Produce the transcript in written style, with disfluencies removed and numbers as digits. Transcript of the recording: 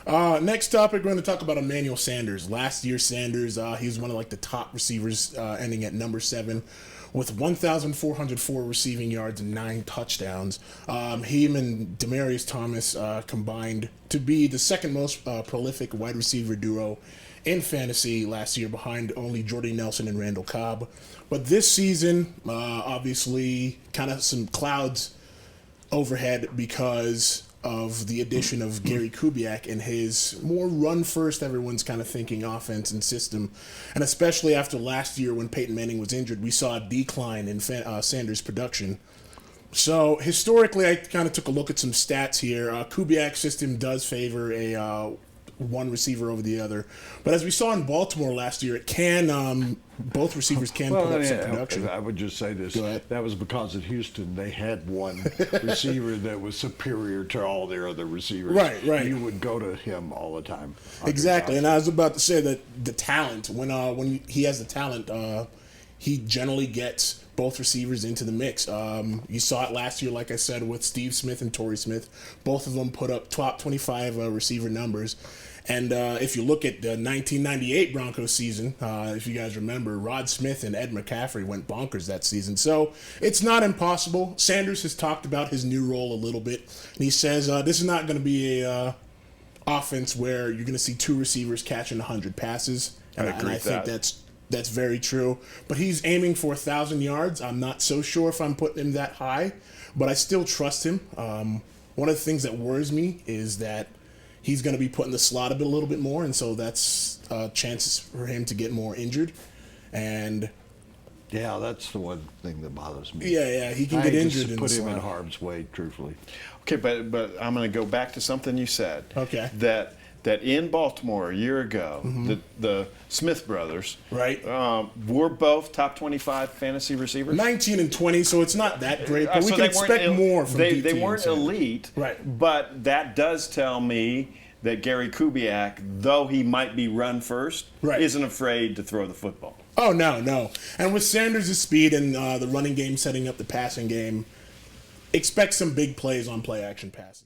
Next topic, we're going to talk about Emmanuel Sanders. Last year, Sanders, he was one of the top receivers, ending at number 7 with 1,404 receiving yards and 9 touchdowns. Him and Demaryius Thomas combined to be the second most prolific wide receiver duo in fantasy last year, behind only Jordy Nelson and Randall Cobb. But this season, obviously, kind of some clouds overhead because of the addition of Gary Kubiak and his more run-first, everyone's kind of thinking offense and system. And especially after last year when Peyton Manning was injured, we saw a decline in Sanders' production. So historically, I kind of took a look at some stats here. Kubiak's system does favor a one receiver over the other. But as we saw in Baltimore last year, it can both receivers can put up some production. I would just say this. That was because at Houston they had one receiver that was superior to all their other receivers. Right. You would go to him all the time. Exactly. And I was about to say that the talent, when he has the talent, he generally gets both receivers into the mix. You saw it last year, like I said, with Steve Smith and Torrey Smith. Both of them put up top 25 receiver numbers. And if you look at the 1998 Broncos season, if you guys remember, Rod Smith and Ed McCaffrey went bonkers that season. So it's not impossible. Sanders has talked about his new role a little bit. And he says this is not going to be a offense where you're going to see 2 receivers catching 100 passes. And I think that's very true. But he's aiming for 1,000 yards. I'm not so sure if I'm putting him that high, but I still trust him. One of the things that worries me is that he's going to be put in the slot a little bit more, and so that's chances for him to get more injured. And yeah, that's the one thing that bothers me. Yeah, he can get injured in the slot. Put him in harm's way, truthfully. Okay, but I'm going to go back to something you said. Okay. That in Baltimore a year ago, the Smith brothers, right, were both top 25 fantasy receivers. 19 and 20, so it's not that great, but we can expect more from DT. They weren't elite, right? But that does tell me that Gary Kubiak, though he might be run first, isn't afraid to throw the football. Oh, no. And with Sanders' speed and the running game setting up the passing game, expect some big plays on play-action passes.